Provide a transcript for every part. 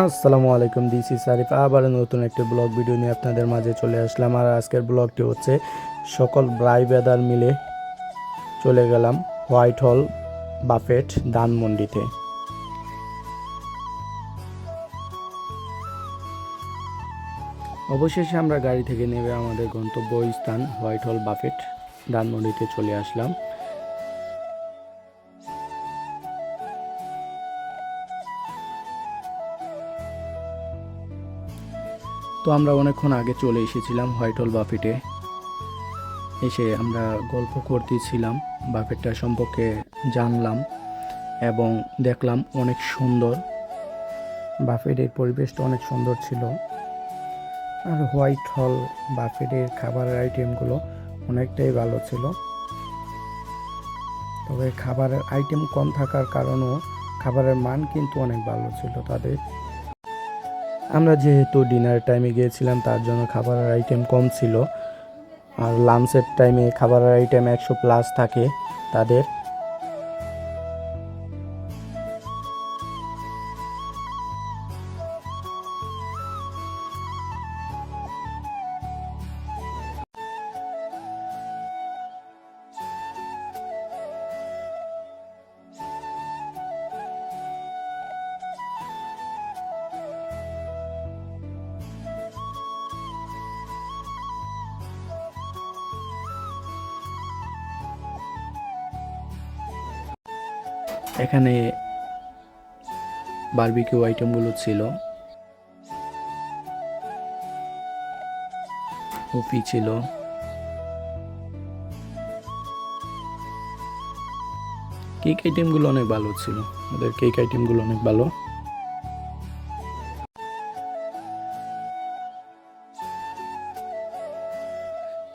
আসসালামু আলাইকুম, this is Arif. আবার নতুন একটি ব্লগ ভিডিও নিয়ে আপনাদের মাঝে চলে আসলাম। আর আজকের ব্লগটি হচ্ছে সকল ভাই ব্রাদার মিলে চলে গেলাম হোয়াইট হল বাফেট ধানমন্ডিতে। অবশেষে আমরা গাড়ি থেকে নেমে আমাদের গন্তব্যস্থান হোয়াইট হল বাফেট ধানমন্ডিতে চলে আসলাম। তো আমরা অনেকক্ষণ আগে চলে এসেছিলাম হোয়াইট হল বাফেটে। এসে আমরা গল্প করতেছিলাম, বাফেটটা সম্পর্কে জানলাম এবং দেখলাম অনেক সুন্দর। বাফেটের পরিবেশটা অনেক সুন্দর ছিল। আর হোয়াইট হল বাফেটের খাবারের আইটেমগুলো অনেকটাই ভালো ছিল। তবে খাবারের আইটেম কম থাকার কারণেও খাবারের মান কিন্তু অনেক ভালো ছিল তাদের। আমরা যেহেতু ডিনার টাইমে গিয়েছিলাম তার জন্য খাবারের আইটেম কম ছিল। আর লাঞ্চের টাইমে খাবারের আইটেম 100+ থাকে তাদের। এখানে বারবিকিউ আইটেমগুলো ছিল, কফি ছিল, কেক আইটেমগুলো অনেক ভালো ছিল। ওদের কেক আইটেমগুলো অনেক ভালো।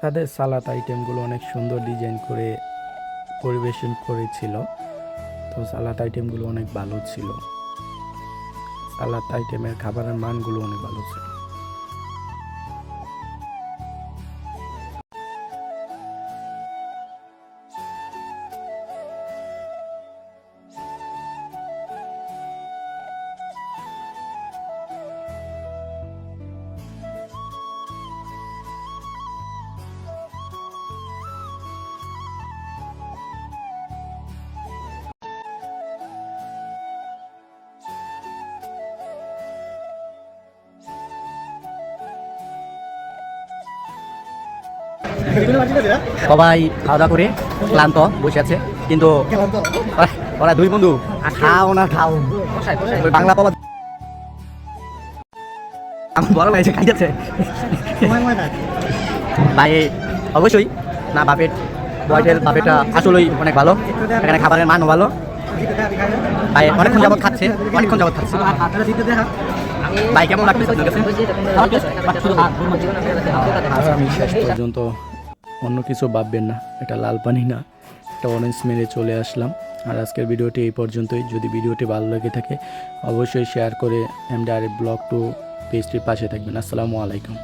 তাদের সালাদ আইটেমগুলো অনেক সুন্দর ডিজাইন করে পরিবেশন করেছিল। তো সালাদ আইটেমগুলো অনেক ভালো ছিল। সালাদ আইটেমের খাবারের মানগুলো অনেক ভালো ছিল। সবাই খাওয়া দাওয়া করে ক্লান্ত বসে আছে, কিন্তু ওরা দুই বন্ধু খাও না খাও বাংলা পাওয়া আমার বড় লাগছে খাইতেছে ভাই। অবশ্যই না, বাফেটটা আসলেই অনেক ভালো। এখানে খাবারের মানও ভালো। ভাই অনেকক্ষণ যাবত খাচ্ছে ভাই, কেমন লাগতেছে আপনার কাছে? আমি শেষ পর্যন্ত অন্য কিছু ভাববেন না, এটা লাল পানি না, একটা অরেঞ্জ মেরে চলে আসলাম। আর আজকের ভিডিওটি এই পর্যন্তই। যদি ভিডিওটি ভালো লেগে থাকে অবশ্যই শেয়ার করে MD Arif Vlog 2 পেজটির পাশে থাকবেন। আসসালামু আলাইকুম।